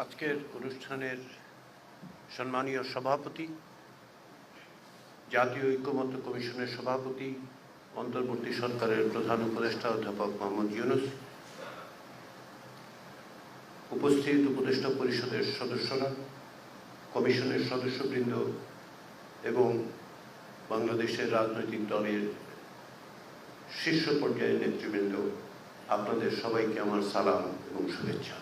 আজকের অনুষ্ঠানের সম্মানীয় সভাপতি, জাতীয় ঐক্যমত্য কমিশনের সভাপতি, অন্তর্বর্তী সরকারের প্রধান উপদেষ্টা অধ্যাপক মোহাম্মদ ইউনূস, উপস্থিত উপদেষ্টা পরিষদের সদস্যরা, কমিশনের সদস্যবৃন্দ এবং বাংলাদেশের রাজনৈতিক দলের শীর্ষ পর্যায়ের নেতৃবৃন্দ, আপনাদের সবাইকে আমার সালাম এবং শুভেচ্ছা।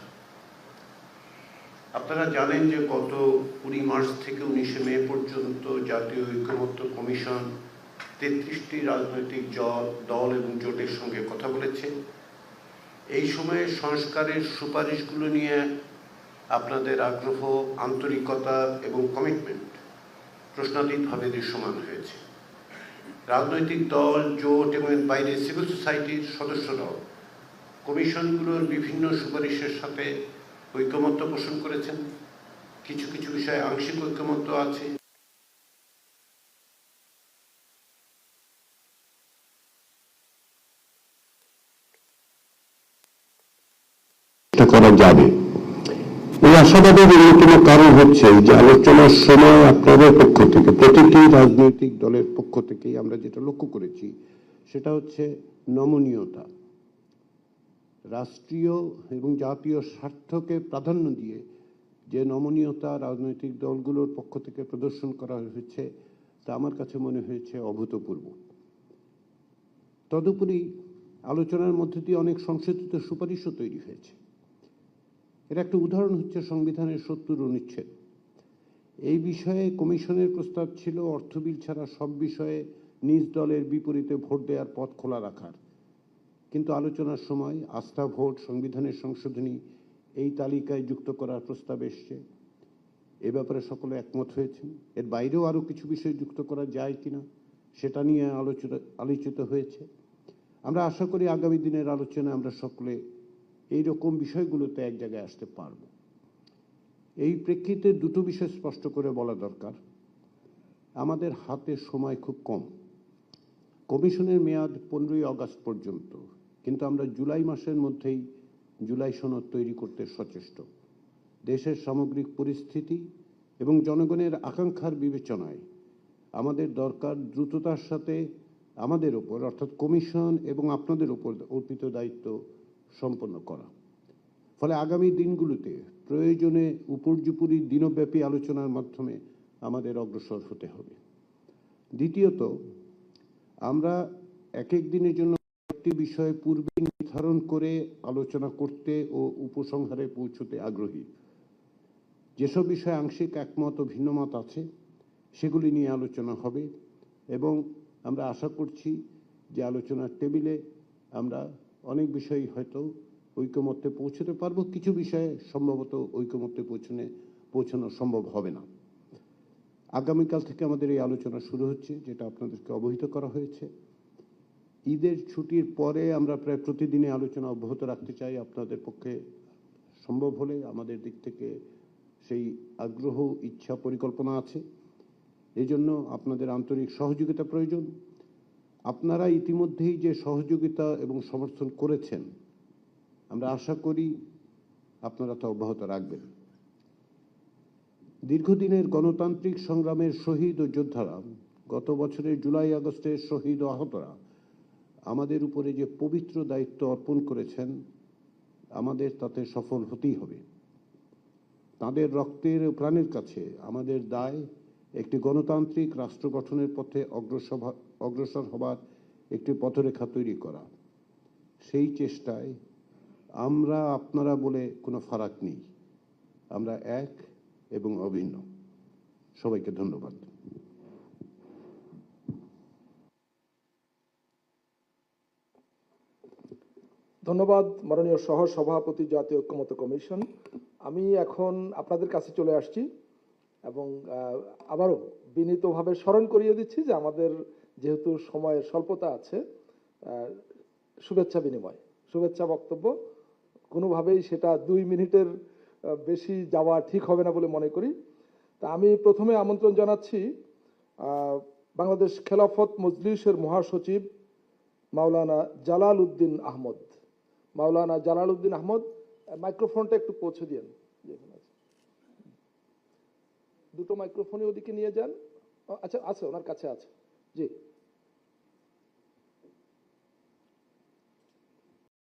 আপনারা জানেন যে গত 20 মার্চ থেকে 19 মে পর্যন্ত জাতীয় ঐক্যমত্য কমিশন 33টি রাজনৈতিক দল এবং জোটের সঙ্গে কথা বলেছে। এই সময়ে সংস্কারের সুপারিশগুলো নিয়ে আপনাদের আগ্রহ, আন্তরিকতা এবং কমিটমেন্ট প্রশ্নাতীতভাবে দৃশ্যমান হয়েছে। রাজনৈতিক দল, জোট এবং বাইরে সিভিল সোসাইটির সদস্যরাও কমিশনগুলোর বিভিন্ন সুপারিশের সাথে ঐকমত্য পোষণ করেছেন। কিছু কিছু বিষয়ে আংশিক ঐকমত্য আছে। করা যাবে। এই আশাবাদের অন্যতম কারণ হচ্ছে যে আলোচনার সময় আপনাদের পক্ষ থেকে, প্রতিটি রাজনৈতিক দলের পক্ষ থেকেই আমরা যেটা লক্ষ্য করেছি সেটা হচ্ছে নমনীয়তা। রাষ্ট্রীয় এবং জাতীয় স্বার্থকে প্রাধান্য দিয়ে যে নমনীয়তা রাজনৈতিক দলগুলোর পক্ষ থেকে প্রদর্শন করা হয়েছে তা আমার কাছে মনে হয়েছে অভূতপূর্ব। তদুপরি আলোচনার মধ্যে দিয়ে অনেক সংশোধিত সুপারিশও তৈরি হয়েছে। এর একটা উদাহরণ হচ্ছে সংবিধানের 70 অনুচ্ছেদ। এই বিষয়ে কমিশনের প্রস্তাব ছিল অর্থ বিল ছাড়া সব বিষয়ে নিজ দলের বিপরীতে ভোট দেওয়ার পথ খোলা রাখার, কিন্তু আলোচনার সময় আস্থা ভোট, সংবিধানের সংশোধনী এই তালিকায় যুক্ত করার প্রস্তাব এসছে। এ ব্যাপারে সকলে একমত হয়েছেন। এর বাইরেও আরও কিছু বিষয় যুক্ত করা যায় কিনা সেটা নিয়ে আলোচিত হয়েছে। আমরা আশা করি আগামী দিনের আলোচনায় আমরা সকলে এইরকম বিষয়গুলোতে এক জায়গায় আসতে পারব। এই প্রেক্ষিতে দুটো বিষয় স্পষ্ট করে বলা দরকার। আমাদের হাতে সময় খুব কম। কমিশনের মেয়াদ 15ই আগস্ট পর্যন্ত, কিন্তু আমরা জুলাই মাসের মধ্যেই জুলাই সনদ তৈরি করতে সচেষ্ট। দেশের সামগ্রিক পরিস্থিতি এবং জনগণের আকাঙ্ক্ষার বিবেচনায় আমাদের দরকার দ্রুততার সাথে আমাদের ওপর, অর্থাৎ কমিশন এবং আপনাদের ওপর অর্পিত দায়িত্ব সম্পন্ন করা। ফলে আগামী দিনগুলোতে প্রয়োজনে উপর্যুপরি দিনব্যাপী আলোচনার মাধ্যমে আমাদের অগ্রসর হতে হবে। দ্বিতীয়ত, আমরা এক এক দিনের জন্য একটি বিষয় পূর্বে নির্ধারণ করে আলোচনা করতে ও উপসংহারে পৌঁছতে আগ্রহী। যেসব বিষয়ে আংশিক একমত ও ভিন্নমত আছে সেগুলি নিয়ে আলোচনা হবে এবং আমরা আশা করছি যে আলোচনার টেবিলে আমরা অনেক বিষয়ই হয়তো ঐকমত্যে পৌঁছতে পারবো। কিছু বিষয়ে সম্ভবত ঐকমত্যে পৌঁছানো সম্ভব হবে না। আগামীকাল থেকে আমাদের এই আলোচনা শুরু হচ্ছে, যেটা আপনাদেরকে অবহিত করা হয়েছে। ঈদের ছুটির পরে আমরা প্রায় প্রতিদিনই আলোচনা অব্যাহত রাখতে চাই। আপনাদের পক্ষে সম্ভব হলে আমাদের দিক থেকে সেই আগ্রহ, ইচ্ছা, পরিকল্পনা আছে। এই জন্য আপনাদের আন্তরিক সহযোগিতা প্রয়োজন। আপনারা ইতিমধ্যেই যে সহযোগিতা এবং সমর্থন করেছেন, আমরা আশা করি আপনারা তা অব্যাহত রাখবেন। দীর্ঘদিনের গণতান্ত্রিক সংগ্রামের শহীদ ও যোদ্ধারা, গত বছরের জুলাই আগস্টের শহীদ ও আহতরা আমাদের উপরে যে পবিত্র দায়িত্ব অর্পণ করেছেন, আমাদের তাতে সফল হতেই হবে। তাদের রক্তের ও প্রাণের কাছে আমাদের দায় একটি গণতান্ত্রিক রাষ্ট্র গঠনের পথে অগ্রসর হবার একটি পথরেখা তৈরি করা। সেই চেষ্টায় আমরা আপনারা বলে কোনো ফারাক নেই। আমরা এক এবং অভিন্ন। সবাইকে ধন্যবাদ। ধন্যবাদ মাননীয় সহ সভাপতি, জাতীয় ঐক্যমত্য কমিশন। আমি এখন আপনাদের কাছে চলে আসছি এবং আবারও বিনীতভাবে স্মরণ করিয়ে দিচ্ছি যে আমাদের যেহেতু সময়ের স্বল্পতা আছে, শুভেচ্ছা বিনিময়, শুভেচ্ছা বক্তব্য কোনোভাবেই সেটা 2 মিনিটের বেশি যাওয়া ঠিক হবে না বলে মনে করি। তা আমি প্রথমে আমন্ত্রণ জানাচ্ছি বাংলাদেশ খেলাফত মজলিসের মহাসচিব মাওলানা জালাল উদ্দিন আহমদ। মাওলানা জালাল উদ্দিন আহমদ, মাইক্রোফোনটা একটু পৌঁছে দিন। যেখানে আছে দুটো মাইক্রোফোনে ওদিকে নিয়ে যান। আচ্ছা আছে, ওনার কাছে আছে। জি।